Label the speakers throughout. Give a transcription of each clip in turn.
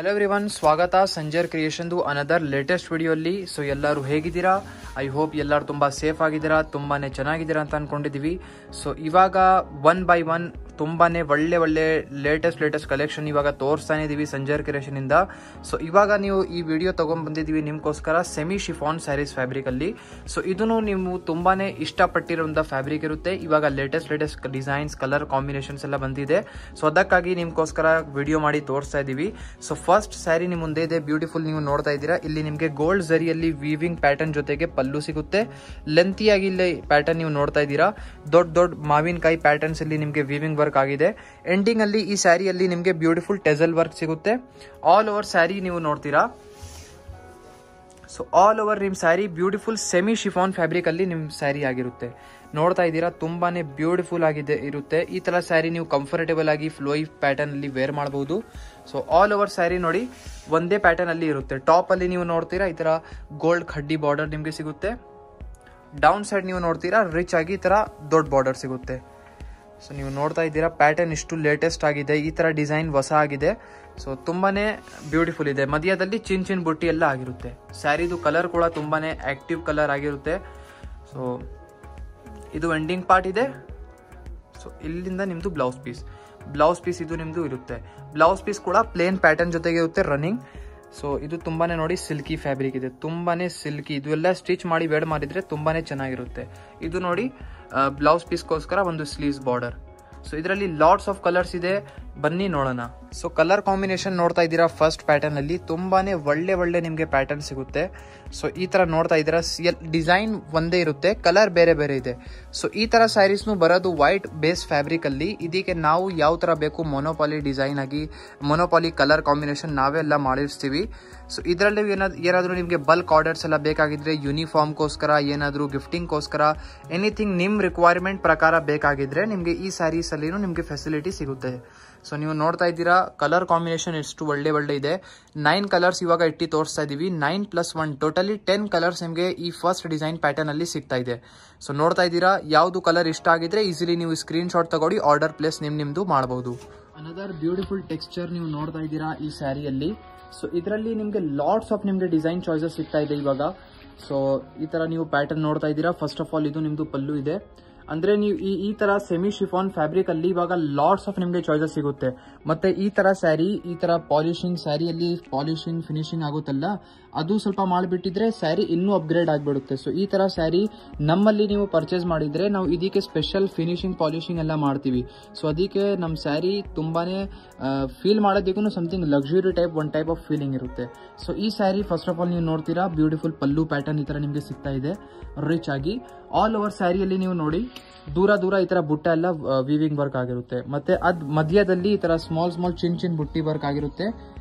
Speaker 1: Hello everyone, ಸ್ವಾಗತ Sanjar ಕ್ರಿಯೇಷನ್ದು another latest ವಿಡಿಯೋಲ್ಲಿ. So ಎಲ್ಲರೂ ಹೇಗಿದ್ದೀರಾ? ಐ ಹೋಪ್ ಎಲ್ಲರೂ ತುಂಬ ಸೇಫ್ ಆಗಿದ್ದೀರಾ, ತುಂಬಾ ಚೆನ್ನಾಗಿದ್ದೀರಾ ಅಂತ ಅಂದ್ಕೊಂಡಿದ್ದೀವಿ. ಸೊ ಇವಾಗ ಒನ್ ಬೈ ಒನ್ ತುಂಬಾ ಒಳ್ಳೆ ಲೇಟೆಸ್ಟ್ ಕಲೆಕ್ಷನ್ ಇವಾಗ ತೋರಿಸ್ತಾನೆ ಇದ್ದೀವಿ ಸಂಜರ್ ಕ್ರಿಯೇಷನಿಂದ. ಸೊ ಇವಾಗ ನೀವು ಈ ವಿಡಿಯೋ ತೊಗೊಂಡ್ಬಂದಿದ್ದೀವಿ ನಿಮಗೋಸ್ಕರ ಸೆಮಿ ಶಿಫಾನ್ ಸ್ಯಾರೀಸ್ ಫ್ಯಾಬ್ರಿಕಲ್ಲಿ. ಸೊ ಇದನ್ನು ನೀವು ತುಂಬಾ ಇಷ್ಟಪಟ್ಟಿರುವಂಥ ಫ್ಯಾಬ್ರಿಕ್ ಇರುತ್ತೆ. ಇವಾಗ ಲೇಟೆಸ್ಟ್ ಡಿಸೈನ್ಸ್, ಕಲರ್ ಕಾಂಬಿನೇಷನ್ಸ್ ಎಲ್ಲ ಬಂದಿದೆ. ಸೊ ಅದಕ್ಕಾಗಿ ನಿಮಗೋಸ್ಕರ ವಿಡಿಯೋ ಮಾಡಿ ತೋರಿಸ್ತಾ ಇದ್ದೀವಿ. ಸೊ ಫಸ್ಟ್ ಸ್ಯಾರಿ ನಿಮ್ಮ ಮುಂದೆ ಇದೆ, ಬ್ಯೂಟಿಫುಲ್. ನೀವು ನೋಡ್ತಾ ಇದ್ದೀರಾ, ಇಲ್ಲಿ ನಿಮಗೆ ಗೋಲ್ಡ್ ಝರಿಯಲ್ಲಿ ವೀವಿಂಗ್ ಪ್ಯಾಟರ್ನ್ ಜೊತೆಗೆ ಪಲ್ಲು ಸಿಗುತ್ತೆ. ಲೆಂತಿಯಾಗಿ ಇಲ್ಲಿ ಪ್ಯಾಟರ್ನ್ ನೀವು ನೋಡ್ತಾ ಇದ್ದೀರಾ, ದೊಡ್ಡ ಮಾವಿನಕಾಯಿ ಪ್ಯಾಟರ್ನ್ಸ್ ಇಲ್ಲಿ ನಿಮಗೆ ವೀವಿಂಗ್ ವರ್ಕ್ ಆಗಿದೆ. ಎಂಡಿಂಗ್ ಅಲ್ಲಿ ಈ ಸ್ಯಾರಿಯಲ್ಲಿ ನಿಮಗೆ ಬ್ಯೂಟಿಫುಲ್ ಟೆಸಲ್ ವರ್ಕ್ ಸಿಗುತ್ತೆ. ಆಲ್ ಓವರ್ ಸ್ಯಾರಿ ನೀವು ನೋಡ್ತೀರಾ. ಸೊ ಆಲ್ ಓವರ್ ನಿಮ್ಮ sari beautiful semi chiffon fabric ಅಲ್ಲಿ ನಿಮ್ಮ ಸ್ಯಾರಿ ಆಗಿರುತ್ತೆ. ನೋಡ್ತಾ ಇದ್ದೀರಾ, ತುಂಬಾನೇ ಬ್ಯೂಟಿಫುಲ್ ಆಗಿದೆ ಇರುತ್ತೆ. ಈ ತರ ಸ್ಯಾರಿ ನೀವು ಕಂಫರ್ಟೇಬಲ್ ಆಗಿ ಫ್ಲೋಯಿ ಪ್ಯಾಟರ್ನ್ ಅಲ್ಲಿ ವೇರ್ ಮಾಡಬಹುದು. ಸೊ ಆಲ್ ಓವರ್ ಸ್ಯಾರಿ ನೋಡಿ ಒಂದೇ ಪ್ಯಾಟರ್ನ್ ಅಲ್ಲಿ ಇರುತ್ತೆ. ಟಾಪ್ ಅಲ್ಲಿ ನೀವು ನೋಡ್ತೀರಾ ಈ ತರ ಗೋಲ್ಡ್ ಖಡ್ಡಿ ಬಾರ್ಡರ್ ನಿಮಗೆ ಸಿಗುತ್ತೆ. ಡೌನ್ ಸೈಡ್ ನೀವು ನೋಡ್ತೀರಾ ರಿಚ್ ಆಗಿ ಈ ತರ ದೊಡ್ಡ ಬಾರ್ಡರ್ ಸಿಗುತ್ತೆ. ಸೊ ನೀವು ನೋಡ್ತಾ ಇದ್ದೀರಾ, ಪ್ಯಾಟರ್ನ್ ಇಷ್ಟು ಲೇಟೆಸ್ಟ್ ಆಗಿದೆ. ಈ ತರ ಡಿಸೈನ್ ಹೊಸ ಆಗಿದೆ. ಸೊ ತುಂಬಾನೇ ಬ್ಯೂಟಿಫುಲ್ ಇದೆ. ಮಧ್ಯದಲ್ಲಿ ಚಿನ್ ಬುಟ್ಟಿ ಎಲ್ಲ ಆಗಿರುತ್ತೆ. ಸ್ಯಾರಿದು ಕಲರ್ ಕೂಡ ತುಂಬಾನೇ ಆಕ್ಟಿವ್ ಕಲರ್ ಆಗಿರುತ್ತೆ. ಸೊ ಇದು ಎಂಡಿಂಗ್ ಪಾರ್ಟ್ ಇದೆ. ಸೊ ಇಲ್ಲಿಂದ ನಿಮ್ದು ಬ್ಲೌಸ್ ಪೀಸ್ ಇದು ನಿಮ್ದು ಇರುತ್ತೆ. ಬ್ಲೌಸ್ ಪೀಸ್ ಕೂಡ ಪ್ಲೇನ್ ಪ್ಯಾಟರ್ನ್ ಜೊತೆಗೆ ಇರುತ್ತೆ ರನ್ನಿಂಗ್. ಸೊ ಇದು ತುಂಬಾನೇ ನೋಡಿ ಸಿಲ್ಕಿ ಫ್ಯಾಬ್ರಿಕ್ ಇದೆ, ತುಂಬಾನೇ ಸಿಲ್ಕಿ. ಇದು ಎಲ್ಲ ಸ್ಟಿಚ್ ಮಾಡಿ ವೇರ್ ಮಾಡಿದ್ರೆ ತುಂಬಾನೇ ಚೆನ್ನಾಗಿರುತ್ತೆ. ಇದು ನೋಡಿ ಬ್ಲೌಸ್ ಪೀಸ್ಗೋಸ್ಕರ ಒಂದು ಸ್ಲೀವ್ಸ್ ಬಾರ್ಡರ್. ಸೊ ಇದರಲ್ಲಿ ಲಾಟ್ಸ್ ಆಫ್ ಕಲರ್ಸ್ ಇದೆ, ಬನ್ನಿ ನೋಡೋಣ. ಸೊ ಕಲರ್ ಕಾಂಬಿನೇಷನ್ ನೋಡ್ತಾ ಇದ್ದೀರಾ, ಫಸ್ಟ್ ಪ್ಯಾಟರ್ನ್ ಅಲ್ಲಿ ತುಂಬಾನೇ ಒಳ್ಳೆ ನಿಮಗೆ ಪ್ಯಾಟರ್ನ್ ಸಿಗುತ್ತೆ. ಸೊ ಈ ತರ ನೋಡ್ತಾ ಇದ್ದೀರಾ, ಡಿಸೈನ್ ಒಂದೇ ಇರುತ್ತೆ, ಕಲರ್ ಬೇರೆ ಇದೆ. ಸೊ ಈ ತರ ಸ್ಯಾರೀಸ್ನು ಬರೋದು ವೈಟ್ ಬೇಸ್ ಫ್ಯಾಬ್ರಿಕ್ ಅಲ್ಲಿ. ಇದಕ್ಕೆ ನಾವು ಯಾವ ತರ ಬೇಕು ಮೊನೋಪಾಲಿ ಡಿಸೈನ್ ಆಗಿ, ಮೊನೋಪಾಲಿ ಕಲರ್ ಕಾಂಬಿನೇಷನ್ ನಾವೇ ಎಲ್ಲ ಮಾಡಿರ್ತೀವಿ. ಸೊ ಇದರಲ್ಲಿ ಏನಾದರೂ ನಿಮಗೆ ಬಲ್ಕ್ ಆರ್ಡರ್ಸ್ ಎಲ್ಲ ಬೇಕಾಗಿದ್ರೆ, ಯೂನಿಫಾರ್ಮ್ಗೋಸ್ಕರ, ಏನಾದರೂ ಗಿಫ್ಟಿಂಗ್ಗೋಸ್ಕರ, ಎನಿಥಿಂಗ್ ನಿಮ್ಮ ರಿಕ್ವೈರ್ಮೆಂಟ್ ಪ್ರಕಾರ ಬೇಕಾಗಿದ್ರೆ ನಿಮಗೆ ಈ ಸ್ಯಾರೀಸ್ ಅಲ್ಲಿ ನಿಮಗೆ ಫೆಸಿಲಿಟಿ ಸಿಗುತ್ತೆ. ಸೊ ನೀವು ನೋಡ್ತಾ ಇದ್ದೀರಾ, ಕಲರ್ ಕಾಂಬಿನೇಷನ್ ಎಷ್ಟು ಒಳ್ಳೆ ಇದೆ. 9 ಕಲರ್ಸ್ ಇವಾಗ ಇಟ್ಟು ತೋರಿಸ್ತಾ ಇದೀವಿ. 9+1 ಟೋಟಲಿ 10 ಕಲರ್ಸ್ ನಿಮಗೆ ಈ ಫಸ್ಟ್ ಡಿಸೈನ್ ಪ್ಯಾಟರ್ನ್ ಅಲ್ಲಿ ಸಿಗ್ತಾ ಇದೆ. ಸೊ ನೋಡ್ತಾ ಇದ್ದೀರಾ, ಯಾವುದು ಕಲರ್ ಇಷ್ಟ ಆಗಿದ್ರೆ ಈಸಿಲಿ ನೀವು ಸ್ಕ್ರೀನ್ ಶಾಟ್ ತಗೊಳ್ಳಿ, ಆರ್ಡರ್ ಪ್ಲೇಸ್ ನಿಮ್ದು ಮಾಡಬಹುದು. ಅನದರ್ ಬ್ಯೂಟಿಫುಲ್ ಟೆಕ್ಸ್ಚರ್ ನೀವು ನೋಡ್ತಾ ಇದ್ದೀರಾ ಈ ಸ್ಯಾರಿಯಲ್ಲಿ. ಸೊ ಇದರಲ್ಲಿ ನಿಮಗೆ ಲಾಟ್ಸ್ ಆಫ್ ನಿಮಗೆ ಡಿಸೈನ್ ಚಾಯ್ಸಸ್ ಸಿಗ್ತಾ ಇದೆ ಇವಾಗ. ಸೊ ಈ ತರ ನೀವು ಪ್ಯಾಟರ್ನ್ ನೋಡ್ತಾ ಇದ್ದೀರಾ. ಫಸ್ಟ್ ಆಫ್ ಆಲ್ ಇದು ನಿಮ್ದು ಪಲ್ಲು ಇದೆ. ಅಂದ್ರೆ ನೀವು ಈ ತರ ಸೆಮಿ ಶಿಫಾನ್ ಫ್ಯಾಬ್ರಿಕ್ ಅಲ್ಲಿ ಇವಾಗ ಲಾಟ್ಸ್ ಆಫ್ ನಿಮಗೆ ಚಾಯ್ಸಸ್ ಸಿಗುತ್ತೆ. ಮತ್ತೆ ಈ ತರ ಸ್ಯಾರಿ, ಈ ತರ ಪಾಲಿಶಿಂಗ್ ಸ್ಯಾರಿಯಲ್ಲಿ ಪಾಲಿಶಿಂಗ್ ಫಿನಿಶಿಂಗ್ ಆಗುತ್ತಲ್ಲ, ಅದು ಸ್ವಲ್ಪ ಮಾಡಿಬಿಟ್ಟಿದ್ರೆ ಸ್ಯಾರಿ ಇನ್ನೂ ಅಪ್ಗ್ರೇಡ್ ಆಗಿಬಿಡುತ್ತೆ. ಸೊ ಈ ತರ ಸ್ಯಾರಿ ನಮ್ಮಲ್ಲಿ ನೀವು ಪರ್ಚೇಸ್ ಮಾಡಿದ್ರೆ ನಾವು ಇದಕ್ಕೆ ಸ್ಪೆಷಲ್ ಫಿನಿಶಿಂಗ್ ಪಾಲಿಶಿಂಗ್ ಎಲ್ಲ ಮಾಡ್ತೀವಿ. ಸೊ ಅದಕ್ಕೆ ನಮ್ಮ ಸ್ಯಾರಿ ತುಂಬಾನೇ ಫೀಲ್ ಮಾಡೋದಕ್ಕೂ something luxury one type of feeling ಇರುತ್ತೆ. ಸೊ ಈ ಸ್ಯಾರಿ ಫಸ್ಟ್ ಆಫ್ ಆಲ್ ನೀವು ನೋಡ್ತೀರಾ, ಬ್ಯೂಟಿಫುಲ್ ಪಲ್ಲು ಪ್ಯಾಟರ್ನ್ ಈ ತರ ನಿಮಗೆ ಸಿಗ್ತಾ ಇದೆ ರಿಚ್ ಆಗಿ. ಆಲ್ ಓವರ್ ಸ್ಯಾರಿಯಲ್ಲಿ ನೀವು ನೋಡಿ ದೂರ ಈ ತರ ಬುಟ್ಟ ಎಲ್ಲ ವೀವಿಂಗ್ ವರ್ಕ್ ಆಗಿರುತ್ತೆ. ಮತ್ತೆ ಅದ್ ಮಧ್ಯದಲ್ಲಿ ಈ ತರ ಸ್ಮಾಲ್ ಚಿನ್ ಬುಟ್ಟಿ ವರ್ಕ್ ಆಗಿರುತ್ತೆ.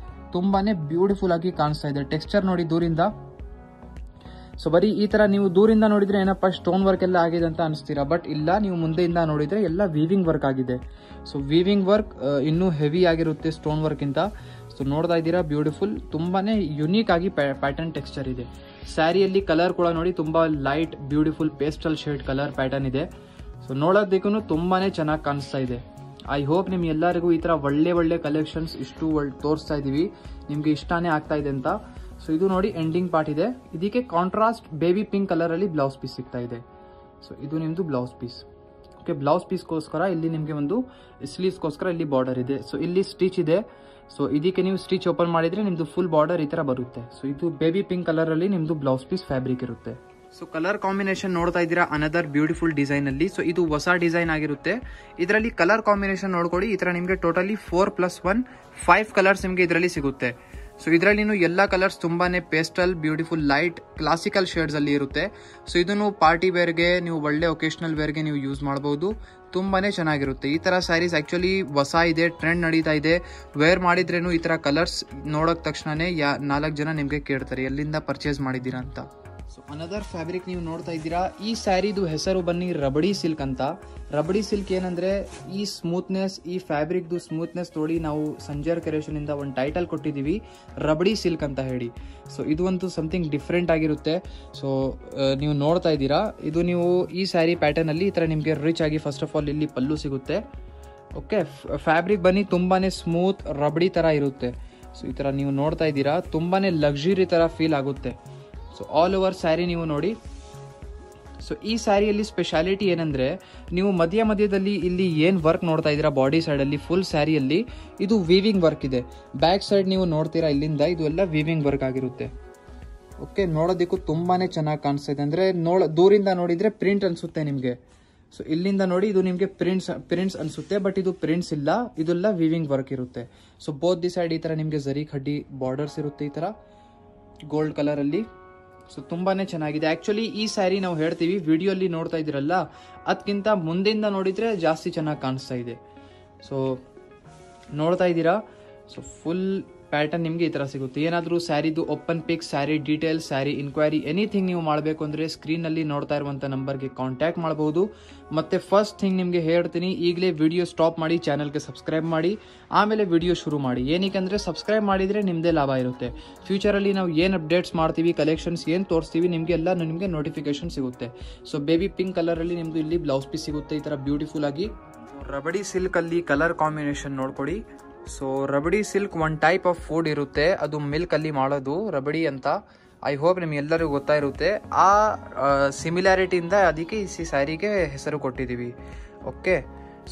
Speaker 1: ತುಂಬಾನೇ ಬ್ಯೂಟಿಫುಲ್ ಆಗಿ ಕಾಣಿಸ್ತಾ ಇದೆ. ಟೆಕ್ಸ್ಚರ್ ನೋಡಿ ದೂರಿಂದ. ಸೊ ಬರೀ ಈ ತರ ನೀವು ದೂರಿಂದ ನೋಡಿದ್ರೆ ಏನಪ್ಪಾ ಸ್ಟೋನ್ ವರ್ಕ್ ಎಲ್ಲ ಆಗಿದೆ ಅಂತ ಅನಿಸ್ತೀರಾ, ಬಟ್ ಇಲ್ಲ, ನೀವು ಮುಂದೆಯಿಂದ ನೋಡಿದ್ರೆ ಎಲ್ಲ ವೀವಿಂಗ್ ವರ್ಕ್ ಆಗಿದೆ. ಸೊ ವೀವಿಂಗ್ ವರ್ಕ್ ಇನ್ನೂ ಹೆವಿ ಆಗಿರುತ್ತೆ ಸ್ಟೋನ್ ವರ್ಕ್ ಇಂತ. ಸೊ ನೋಡ್ತಾ ಇದ್ದೀರಾ, ಬ್ಯೂಟಿಫುಲ್, ತುಂಬಾನೇ ಯುನೀಕ್ ಆಗಿ ಪ್ಯಾಟರ್ನ್ ಟೆಕ್ಸ್ಚರ್ ಇದೆ. ಸ್ಯಾರಿಯಲ್ಲಿ ಕಲರ್ ಕೂಡ ನೋಡಿ ತುಂಬಾ light beautiful pastel shade colour pattern ಇದೆ. ಸೊ ನೋಡೋದಕ್ಕೂ ತುಂಬಾನೇ ಚೆನ್ನಾಗಿ ಕಾಣಿಸ್ತಾ ಇದೆ. ಐ ಹೋಪ್ ನಿಮ್ ಎಲ್ಲರಿಗೂ ಈ ತರ ಒಳ್ಳೆ ಕಲೆಕ್ಷನ್ಸ್ ಇಷ್ಟು ತೋರಿಸ್ತಾ ಇದೀವಿ, ನಿಮ್ಗೆ ಇಷ್ಟಾನೇ ಆಗ್ತಾ ಇದೆ ಅಂತ. ಸೊ ಇದು ನೋಡಿ ಎಂಡಿಂಗ್ ಪಾರ್ಟ್ ಇದೆ. ಇದಕ್ಕೆ ಕಾಂಟ್ರಾಸ್ಟ್ ಬೇಬಿ ಪಿಂಕ್ ಕಲರ್ ಅಲ್ಲಿ ಬ್ಲೌಸ್ ಪೀಸ್ ಸಿಗ್ತಾ ಇದೆ. ಸೊ ಇದು ನಿಮ್ದು ಬ್ಲೌಸ್ ಪೀಸ್. ಓಕೆ, ಬ್ಲೌಸ್ ಪೀಸ್ಗೋಸ್ಕರ ಇಲ್ಲಿ ನಿಮಗೆ ಒಂದು ಸ್ಲೀವ್ಸ್ಗೋಸ್ಕರ ಇಲ್ಲಿ ಬಾರ್ಡರ್ ಇದೆ. ಸೊ ಇಲ್ಲಿ ಸ್ಟಿಚ್ ಇದೆ. ಸೊ ಇದಕ್ಕೆ ನೀವು ಸ್ಟಿಚ್ ಓಪನ್ ಮಾಡಿದ್ರೆ ನಿಮ್ದು ಫುಲ್ ಬಾರ್ಡರ್ ಈ ತರ ಬರುತ್ತೆ. ಸೊ ಇದು ಬೇಬಿ ಪಿಂಕ್ ಕಲರ್ ಅಲ್ಲಿ ನಿಮ್ದು ಬ್ಲೌಸ್ ಪೀಸ್ ಫ್ಯಾಬ್ರಿಕ್ ಇರುತ್ತೆ. ಸೊ ಕಲರ್ ಕಾಂಬಿನೇಷನ್ ನೋಡ್ತಾ ಇದ್ದೀರಾ ಅನದರ್ ಬ್ಯೂಟಿಫುಲ್ ಡಿಸೈನ್ ಅಲ್ಲಿ. ಸೊ ಇದು ಹೊಸ ಡಿಸೈನ್ ಆಗಿರುತ್ತೆ. ಇದರಲ್ಲಿ ಕಲರ್ ಕಾಂಬಿನೇಷನ್ ನೋಡ್ಕೊಳ್ಳಿ, ಈ ತರ ನಿಮಗೆ ಟೋಟಲಿ 4+1 5 ಕಲರ್ಸ್ ನಿಮಗೆ ಇದರಲ್ಲಿ ಸಿಗುತ್ತೆ. ಸೊ ಇದರಲ್ಲಿ ಎಲ್ಲಾ ಕಲರ್ಸ್ ತುಂಬಾನೇ pastel beautiful light classical shades ಅಲ್ಲಿ ಇರುತ್ತೆ. ಸೊ ಇದನ್ನು ಪಾರ್ಟಿ ವೇರ್ಗೆ, ನೀವು ಒಳ್ಳೆ ಒಕೇಶನಲ್ ವೇರ್ಗೆ ನೀವು ಯೂಸ್ ಮಾಡಬಹುದು. ತುಂಬಾನೇ ಚೆನ್ನಾಗಿರುತ್ತೆ. ಈ ತರ ಸ್ಯಾರೀಸ್ ಆಕ್ಚುಲಿ ಹೊಸ ಇದೆ, ಟ್ರೆಂಡ್ ನಡೀತಾ ಇದೆ. ವೇರ್ ಮಾಡಿದ್ರೇನು ಈ ತರ ಕಲರ್ಸ್ ನೋಡೋಕ್ ತಕ್ಷಣನೇ 4 ಜನ ನಿಮ್ಗೆ ಕೇಳ್ತಾರೆ ಎಲ್ಲಿಂದ ಪರ್ಚೇಸ್ ಮಾಡಿದ್ದೀರಾ ಅಂತ. ಸೊ ಅನದರ್ ಫ್ಯಾಬ್ರಿಕ್ ನೀವು ನೋಡ್ತಾ ಇದ್ದೀರಾ. ಈ ಸ್ಯಾರಿದು ಹೆಸರು ಬನ್ನಿ ರಬಡಿ ಸಿಲ್ಕ್ ಅಂತ. ರಬಡಿ ಸಿಲ್ಕ್ ಏನಂದ್ರೆ ಈ ಸ್ಮೂತ್ನೆಸ್, ಈ ಫ್ಯಾಬ್ರಿಕ್ದು ಸ್ಮೂತ್ನೆಸ್ ನೋಡಿ ನಾವು ಸಂಜರ್ ಕ್ರಿಯೇಷನ್ ಇಂದ ಒಂದು ಟೈಟಲ್ ಕೊಟ್ಟಿದ್ದೀವಿ, ರಬಡಿ ಸಿಲ್ಕ್ ಅಂತ ಹೇಳಿ. ಸೊ ಇದು ಒಂದು ಸಮಥಿಂಗ್ ಡಿಫ್ರೆಂಟ್ ಆಗಿರುತ್ತೆ. ಸೊ ನೀವು ನೋಡ್ತಾ ಇದ್ದೀರಾ, ಇದು ನೀವು ಈ ಸ್ಯಾರಿ ಪ್ಯಾಟರ್ನ್ ಅಲ್ಲಿ ಈ ತರ ನಿಮಗೆ ರಿಚ್ ಆಗಿ ಫಸ್ಟ್ ಆಫ್ ಆಲ್ ಇಲ್ಲಿ ಪಲ್ಲು ಸಿಗುತ್ತೆ. ಓಕೆ, ಫ್ಯಾಬ್ರಿಕ್ ಬನ್ನಿ ತುಂಬಾನೇ ಸ್ಮೂತ್ ರಬಡಿ ತರ ಇರುತ್ತೆ. ಸೊ ಈ ಥರ ನೀವು ನೋಡ್ತಾ ಇದ್ದೀರಾ, ತುಂಬಾ ಲಕ್ಸುರಿ ಥರ ಫೀಲ್ ಆಗುತ್ತೆ. ಸೊ ಆಲ್ ಓವರ್ ಸ್ಯಾರಿ ನೀವು ನೋಡಿ. ಸೊ ಈ ಸ್ಯಾರಿಯಲ್ಲಿ ಸ್ಪೆಷಾಲಿಟಿ ಏನಂದರೆ, ನೀವು ಮಧ್ಯದಲ್ಲಿ ಇಲ್ಲಿ ಏನು ವರ್ಕ್ ನೋಡ್ತಾ ಇದ್ದೀರಾ ಬಾಡಿ ಸೈಡಲ್ಲಿ, ಫುಲ್ ಸ್ಯಾರಿಯಲ್ಲಿ ಇದು ವೀವಿಂಗ್ ವರ್ಕ್ ಇದೆ. ಬ್ಯಾಕ್ ಸೈಡ್ ನೀವು ನೋಡ್ತೀರಾ ಇಲ್ಲಿಂದ, ಇದು ಎಲ್ಲ ವೀವಿಂಗ್ ವರ್ಕ್ ಆಗಿರುತ್ತೆ. ಓಕೆ, ನೋಡೋದಕ್ಕೂ ತುಂಬಾ ಚೆನ್ನಾಗಿ ಕಾಣಿಸ್ತಾ ಇದೆ. ಅಂದರೆ ದೂರಿಂದ ನೋಡಿದರೆ ಪ್ರಿಂಟ್ ಅನಿಸುತ್ತೆ ನಿಮಗೆ. ಸೊ ಇಲ್ಲಿಂದ ನೋಡಿ ಇದು ನಿಮಗೆ ಪ್ರಿಂಟ್ಸ್ ಅನಿಸುತ್ತೆ, ಬಟ್ ಇದು ಪ್ರಿಂಟ್ಸ್ ಇಲ್ಲ, ಇದೆಲ್ಲ ವೀವಿಂಗ್ ವರ್ಕ್ ಇರುತ್ತೆ. ಸೊ ಬೋತ್ ದಿ ಸೈಡ್ ಈ ಥರ ನಿಮಗೆ ಜರಿ ಕಡ್ಡಿ ಬಾರ್ಡರ್ಸ್ ಇರುತ್ತೆ, ಈ ಥರ ಗೋಲ್ಡ್ ಕಲರಲ್ಲಿ. ಸೊ ತುಂಬಾ ಚೆನ್ನಾಗಿದೆ. ಆ್ಯಕ್ಚುಲಿ ಈ ಸ್ಯಾರಿ ನಾವು ಹೇಳ್ತೀವಿ, ವಿಡಿಯೋಲ್ಲಿ ನೋಡ್ತಾ ಇದ್ದೀರಲ್ಲ ಅದಕ್ಕಿಂತ ಮುಂದಿಂದ ನೋಡಿದರೆ ಜಾಸ್ತಿ ಚೆನ್ನಾಗಿ ಕಾಣಿಸ್ತಾ ಇದೆ. ಸೊ ನೋಡ್ತಾ ಇದ್ದೀರಾ, ಸೊ ಫುಲ್ ಪ್ಯಾಟರ್ನ್ ನಿಮಗೆ ಈ ಥರ ಸಿಗುತ್ತೆ. ಏನಾದರೂ ಸ್ಯಾರಿದು open pic, sari details, sari enquiry anything ನೀವು ಮಾಡಬೇಕು ಅಂದರೆ ಸ್ಕ್ರೀನಲ್ಲಿ ನೋಡ್ತಾ ಇರುವಂಥ ನಂಬರ್ಗೆ ಕಾಂಟ್ಯಾಕ್ಟ್ ಮಾಡ್ಬೋದು. ಮತ್ತು ಫಸ್ಟ್ ಥಿಂಗ್ ನಿಮಗೆ ಹೇಳ್ತೀನಿ, ಈಗಲೇ ವಿಡಿಯೋ ಸ್ಟಾಪ್ ಮಾಡಿ ಚಾನಲ್ಗೆ ಸಬ್ಸ್ಕ್ರೈಬ್ ಮಾಡಿ, ಆಮೇಲೆ ವಿಡಿಯೋ ಶುರು ಮಾಡಿ. ಏನಕ್ಕೆ ಸಬ್ಸ್ಕ್ರೈಬ್ ಮಾಡಿದರೆ ನಿಮ್ಮದೇ ಲಾಭ ಇರುತ್ತೆ. ಫ್ಯೂಚರಲ್ಲಿ ನಾವು ಏನು ಅಪ್ಡೇಟ್ಸ್ ಮಾಡ್ತೀವಿ, ಕಲೆಕ್ಷನ್ಸ್ ಏನು ತೋರಿಸ್ತೀವಿ, ನಿಮಗೆ ನೋಟಿಫಿಕೇಶನ್ ಸಿಗುತ್ತೆ. ಸೊ ಬೇಬಿ ಪಿಂಕ್ ಕಲರಲ್ಲಿ ನಿಮ್ಮದು ಇಲ್ಲಿ ಬ್ಲೌಸ್ ಪೀಸ್ ಸಿಗುತ್ತೆ, ಈ ಥರ ಬ್ಯೂಟಿಫುಲ್ ಆಗಿ. ರಬಡಿ ಸಿಲ್ಕಲ್ಲಿ ಕಲರ್ ಕಾಂಬಿನೇಷನ್ ನೋಡ್ಕೊಡಿ. So rabdi silk one type of food ಇರುತ್ತೆ, ಅದು ಮಿಲ್ಕಲ್ಲಿ ಮಾಡೋದು ರಬಡಿ ಅಂತ. ಐ ಹೋಪ್ ನಿಮಗೆಲ್ಲರಿಗೂ ಗೊತ್ತಾಗಿರುತ್ತೆ. ಆ ಸಿಮಿಲಾರಿಟಿಯಿಂದ ಅದಕ್ಕೆ ಈ ಸ್ಯಾರಿಗೆ ಹೆಸರು ಕೊಟ್ಟಿದ್ದೀವಿ. ಓಕೆ,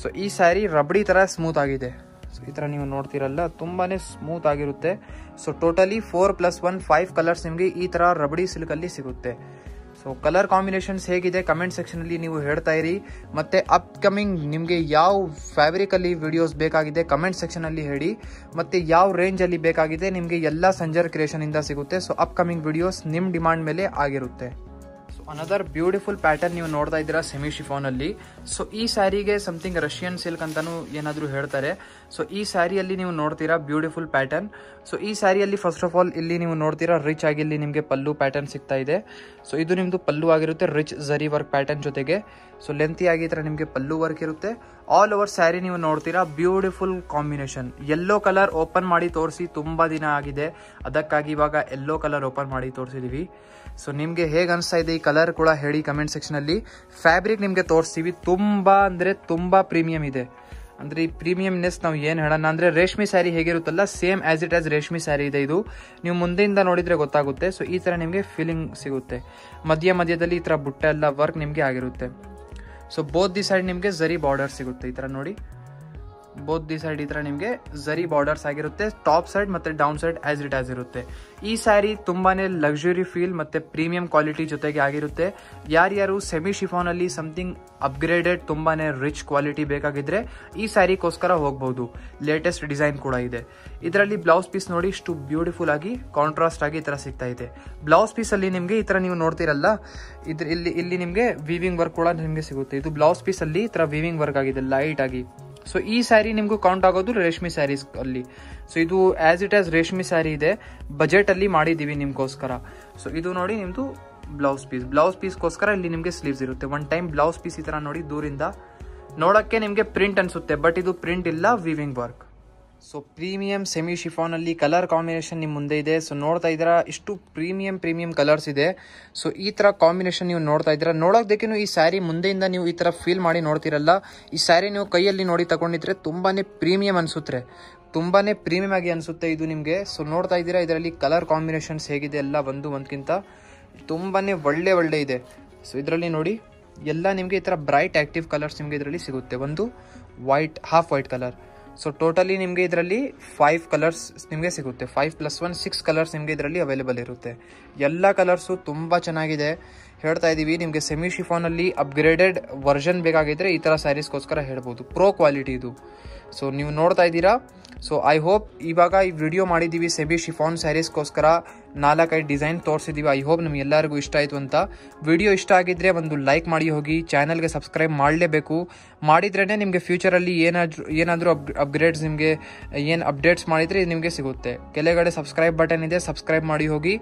Speaker 1: ಸೊ ಈ ಸ್ಯಾರಿ ರಬಡಿ ಥರ ಸ್ಮೂತ್ ಆಗಿದೆ. ಸೊ ಈ ಥರ ನೀವು ನೋಡ್ತೀರಲ್ಲ, ತುಂಬಾ ಸ್ಮೂತ್ ಆಗಿರುತ್ತೆ. ಸೊ ಟೋಟಲಿ 4+1 5 ಕಲರ್ಸ್ ನಿಮಗೆ ಈ ಥರ ರಬಡಿ ಸಿಲ್ಕಲ್ಲಿ ಸಿಗುತ್ತೆ. ಸೊ ಕಲರ್ ಕಾಂಬಿನೇಷನ್ಸ್ ಹೇಗಿದೆ ಕಮೆಂಟ್ ಸೆಕ್ಷನಲ್ಲಿ ನೀವು ಹೇಳ್ತಾ ಇರಿ. ಮತ್ತು ಅಪ್ಕಮಿಂಗ್ ನಿಮಗೆ ಯಾವ ಫ್ಯಾಬ್ರಿಕಲ್ಲಿ ವಿಡಿಯೋಸ್ ಬೇಕಾಗಿದೆ ಕಮೆಂಟ್ ಸೆಕ್ಷನಲ್ಲಿ ಹೇಳಿ. ಮತ್ತು ಯಾವ ರೇಂಜಲ್ಲಿ ಬೇಕಾಗಿದೆ ನಿಮಗೆ ಎಲ್ಲ ಸಂಜರ್ ಕ್ರಿಯೇಷನಿಂದ ಸಿಗುತ್ತೆ. ಸೊ ಅಪ್ಕಮಿಂಗ್ ವಿಡಿಯೋಸ್ ನಿಮ್ಮ ಡಿಮಾಂಡ್ ಮೇಲೆ ಆಗಿರುತ್ತೆ. ಸೊ ಅನದರ್ ಬ್ಯೂಟಿಫುಲ್ ಪ್ಯಾಟರ್ನ್ ನೀವು ನೋಡ್ತಾ ಇದ್ದೀರಾ ಸೆಮಿ ಶಿಫಾನಲ್ಲಿ. ಸೊ ಈ ಸ್ಯಾರಿಗೆ ಸಮಥಿಂಗ್ ರಷ್ಯನ್ ಸಿಲ್ಕ್ ಅಂತಾನು ಏನಾದರೂ ಹೇಳ್ತಾರೆ. ಸೊ ಈ ಸ್ಯಾರಿಯಲ್ಲಿ ನೀವು ನೋಡ್ತೀರಾ ಬ್ಯೂಟಿಫುಲ್ ಪ್ಯಾಟರ್ನ್. ಸೊ ಈ ಸ್ಯಾರಿಯಲ್ಲಿ ಫಸ್ಟ್ ಆಫ್ ಆಲ್ ಇಲ್ಲಿ ನೀವು ನೋಡ್ತೀರಾ ರಿಚ್ ಆಗಿ ಇಲ್ಲಿ ನಿಮಗೆ ಪಲ್ಲು ಪ್ಯಾಟರ್ನ್ ಸಿಗ್ತಾ ಇದೆ. ಸೊ ಇದು ನಿಮ್ಮದು ಪಲ್ಲು ಆಗಿರುತ್ತೆ ರಿಚ್ ಝರಿ ವರ್ಕ್ ಪ್ಯಾಟರ್ನ್ ಜೊತೆಗೆ. ಸೊ ಲೆಂತಿ ಆಗಿ ಈ ಥರ ನಿಮಗೆ ಪಲ್ಲು ವರ್ಕ್ ಇರುತ್ತೆ. ಆಲ್ ಓವರ್ ಸ್ಯಾರಿ ನೀವು ನೋಡ್ತೀರಾ beautiful combination. Yellow colour open ಮಾಡಿ ತೋರಿಸಿ ತುಂಬ ದಿನ ಆಗಿದೆ, ಅದಕ್ಕಾಗಿ ಇವಾಗ ಯೆಲ್ಲೋ ಕಲರ್ ಓಪನ್ ಮಾಡಿ ತೋರಿಸಿದ್ದೀವಿ. ಸೊ ನಿಮಗೆ ಹೇಗೆ ಅನಿಸ್ತಾ ಇದೆ ಈ ಕಲರ್ ಕೂಡ ಹೇಳಿ ಕಮೆಂಟ್ ಸೆಕ್ಷನಲ್ಲಿ. ಫ್ಯಾಬ್ರಿಕ್ ನಿಮಗೆ ತೋರಿಸ್ತೀವಿ, ತುಂಬ ಅಂದರೆ ತುಂಬ ಪ್ರೀಮಿಯಂ ಇದೆ. ಅಂದರೆ ಈ ಪ್ರೀಮಿಯಂನೆಸ್ ನಾವು ಏನು ಹೇಳೋಣ ಅಂದರೆ, ರೇಷ್ಮೆ ಸ್ಯಾರಿ ಹೇಗಿರುತ್ತಲ್ಲ ಸೇಮ್ ಆಸ್ ಇಟ್ ಆಸ್ ರೇಷ್ಮೆ ಸ್ಯಾರಿ ಇದೆ ಇದು. ನೀವು ಮುಂದೆಯಿಂದ ನೋಡಿದರೆ ಗೊತ್ತಾಗುತ್ತೆ. ಸೊ ಈ ಥರ ನಿಮಗೆ ಫೀಲಿಂಗ್ ಸಿಗುತ್ತೆ. ಮಧ್ಯದಲ್ಲಿ ಈ ಥರ ಬುಟ್ಟ ಎಲ್ಲ ವರ್ಕ್ ನಿಮಗೆ ಆಗಿರುತ್ತೆ. ಸೊ ಬೋತ್ ದಿ ಸೈಡ್ ನಿಮಗೆ ಝರಿ ಬಾರ್ಡರ್ ಸಿಗುತ್ತೆ, ಈ ಥರ ನೋಡಿ. ಬೋತ್ ದಿ ಸೈಡ್ ಈ ಥರ ನಿಮಗೆ ಝರಿ ಬಾರ್ಡರ್ಸ್ ಆಗಿರುತ್ತೆ. ಟಾಪ್ ಸೈಡ್ ಮತ್ತು down side as it as ಇರುತ್ತೆ. ಈ ಸ್ಯಾರಿ ತುಂಬಾ ಲಕ್ಸುರಿ ಫೀಲ್ ಮತ್ತು ಪ್ರೀಮಿಯಂ ಕ್ವಾಲಿಟಿ ಜೊತೆಗೆ ಆಗಿರುತ್ತೆ. ಯಾರ್ಯಾರು ಸೆಮಿ ಶಿಫಾನಲ್ಲಿ ಸಮಥಿಂಗ್ ಅಪ್ಗ್ರೇಡೆಡ್ ತುಂಬಾ ರಿಚ್ ಕ್ವಾಲಿಟಿ ಬೇಕಾಗಿದ್ರೆ ಈ ಸ್ಯಾರಿಗೋಸ್ಕರ ಹೋಗ್ಬೋದು. ಲೇಟೆಸ್ಟ್ ಡಿಸೈನ್ ಕೂಡ ಇದೆ. ಇದರಲ್ಲಿ ಬ್ಲೌಸ್ ಪೀಸ್ ನೋಡಿ ಇಷ್ಟು ಬ್ಯೂಟಿಫುಲ್ ಆಗಿ ಕಾಂಟ್ರಾಸ್ಟ್ ಆಗಿ ಈ ಥರ ಸಿಗ್ತಾ ಇದೆ. ಬ್ಲೌಸ್ ಪೀಸಲ್ಲಿ ನಿಮಗೆ ಈ ಥರ ನೀವು ನೋಡ್ತೀರಲ್ಲ, ಇಲ್ಲಿ ನಿಮಗೆ ವೀವಿಂಗ್ ವರ್ಕ್ ಕೂಡ ನಿಮಗೆ ಸಿಗುತ್ತೆ. ಇದು ಬ್ಲೌಸ್ ಪೀಸಲ್ಲಿ ಈ ಥರ ವೀವಿಂಗ್ ವರ್ಕ್ ಆಗಿದೆ ಲೈಟ್ ಆಗಿ. ಸೊ ಈ ಸ್ಯಾರಿ ನಿಮಗೂ ಕೌಂಟ್ ಆಗೋದು ರೇಷ್ಮೆ ಸ್ಯಾರೀಸ್ ಅಲ್ಲಿ. ಸೊ ಇದು ಆಸ್ ಇಟ್ ಆಸ್ ರೇಷ್ಮೆ ಸ್ಯಾರಿ ಇದೆ, ಬಜೆಟ್ ಅಲ್ಲಿ ಮಾಡಿದ್ದೀವಿ ನಿಮ್ಗೋಸ್ಕರ. ಸೊ ಇದು ನೋಡಿ ನಿಮ್ದು ಬ್ಲೌಸ್ ಪೀಸ್ಗೋಸ್ಕರ ಇಲ್ಲಿ ನಿಮಗೆ ಸ್ಲೀವ್ಸ್ ಇರುತ್ತೆ. ಒನ್ ಟೈಮ್ ಬ್ಲೌಸ್ ಪೀಸ್ ಈ ತರ ನೋಡಿ ದೂರಿಂದ ನೋಡಕ್ಕೆ ನಿಮಗೆ ಪ್ರಿಂಟ್ ಅನ್ಸುತ್ತೆ, ಬಟ್ ಇದು ಪ್ರಿಂಟ್ ಇಲ್ಲ, weaving work. So premium semi chiffon ಅಲ್ಲಿ ಕಲರ್ ಕಾಂಬಿನೇಷನ್ ನಿಮ್ಮ ಮುಂದೆ ಇದೆ. ಸೊ ನೋಡ್ತಾ ಇದ್ದೀರಾ ಇಷ್ಟು ಪ್ರೀಮಿಯಂ ಕಲರ್ಸ್ ಇದೆ. ಸೊ ಈ ತರ ಕಾಂಬಿನೇಷನ್ ನೀವು ನೋಡ್ತಾ ಇದ್ದೀರಾ. ನೋಡೋದಕ್ಕೂ ಈ ಸ್ಯಾರಿ ಮುಂದೆಯಿಂದ ನೀವು ಈ ತರ ಫೀಲ್ ಮಾಡಿ ನೋಡ್ತಿರಲ್ಲ, ಈ ಸ್ಯಾರಿ ನೀವು ಕೈಯಲ್ಲಿ ನೋಡಿ ತಗೊಂಡಿದ್ರೆ ತುಂಬಾನೇ ಪ್ರೀಮಿಯಂ ಅನ್ಸುತ್ತೆ, ತುಂಬಾನೇ ಪ್ರೀಮಿಯಂ ಆಗಿ ಅನ್ಸುತ್ತೆ ಇದು ನಿಮಗೆ. ಸೊ ನೋಡ್ತಾ ಇದ್ದೀರಾ ಇದರಲ್ಲಿ ಕಲರ್ ಕಾಂಬಿನೇಷನ್ಸ್ ಹೇಗಿದೆ ಎಲ್ಲ ಒಂದಕ್ಕಿಂತ ತುಂಬಾನೇ ಒಳ್ಳೆ ಇದೆ. ಸೊ ಇದರಲ್ಲಿ ನೋಡಿ ಎಲ್ಲ ನಿಮಗೆ ಈ ತರ ಬ್ರೈಟ್ ಆಕ್ಟಿವ್ ಕಲರ್ಸ್ ನಿಮಗೆ ಇದರಲ್ಲಿ ಸಿಗುತ್ತೆ. ಒಂದು white, half white colour. So totally ನಿಮಗೆ ಇದರಲ್ಲಿ 5 ಕಲರ್ಸ್ ನಿಮಗೆ ಸಿಗುತ್ತೆ. 5+1 6 ಕಲರ್ಸ್ ನಿಮಗೆ ಇದರಲ್ಲಿ ಅವೈಲೇಬಲ್ ಇರುತ್ತೆ. ಎಲ್ಲ ಕಲರ್ಸು ತುಂಬ ಚೆನ್ನಾಗಿದೆ. ಹೇಳ್ತಾ ಇದ್ದೀವಿ ನಿಮಗೆ ಸೆಮಿ ಶಿಫಾನಲ್ಲಿ ಅಪ್ಗ್ರೇಡೆಡ್ ವರ್ಷನ್ ಬೇಕಾಗಿದ್ರೆ ಈ ಥರ ಸ್ಯಾರೀಸ್ಗೋಸ್ಕರ ಹೇಳ್ಬೋದು. ಪ್ರೋ ಕ್ವಾಲಿಟಿ ಇದು. ಸೊ ನೀವು ನೋಡ್ತಾ ಇದ್ದೀರಾ. ಸೊ ಐ ಹೋಪ್ ಇವಾಗ ಈ ವಿಡಿಯೋ ಮಾಡಿದ್ದೀವಿ ಸೆಮಿ ಶಿಫಾನ್ ಸ್ಯಾರೀಸ್ಗೋಸ್ಕರ 4-5 ಡಿಸೈನ್ ತೋರಿಸಿದ್ದೀವಿ. ಐ ಹೋಪ್ ನಿಮ್ಗೆ ಎಲ್ಲರಿಗೂ ಇಷ್ಟ ಆಯಿತು ಅಂತ. ವಿಡಿಯೋ ಇಷ್ಟ ಆಗಿದ್ದರೆ ಒಂದು ಲೈಕ್ ಮಾಡಿ ಹೋಗಿ, ಚಾನಲ್ಗೆ ಸಬ್ಸ್ಕ್ರೈಬ್ ಮಾಡಲೇಬೇಕು. ಮಾಡಿದ್ರೇ ನಿಮಗೆ ಫ್ಯೂಚರಲ್ಲಿ ಏನಾದರೂ ಅಪ್ಗ್ರೇಡ್ಸ್ ನಿಮಗೆ ಏನು ಅಪ್ಡೇಟ್ಸ್ ಮಾಡಿದರೆ ನಿಮಗೆ ಸಿಗುತ್ತೆ. ಕೆಳಗಡೆ ಸಬ್ಸ್ಕ್ರೈಬ್ ಬಟನ್ ಇದೆ, ಸಬ್ಸ್ಕ್ರೈಬ್ ಮಾಡಿ ಹೋಗಿ,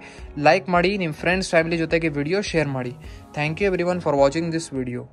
Speaker 1: ಲೈಕ್ ಮಾಡಿ, ನಿಮ್ಮ ಫ್ರೆಂಡ್ಸ್ ಫ್ಯಾಮಿಲಿ ಜೊತೆಗೆ ವಿಡಿಯೋ ಶೇರ್ ಮಾಡಿ. Thank you everyone for watching this video.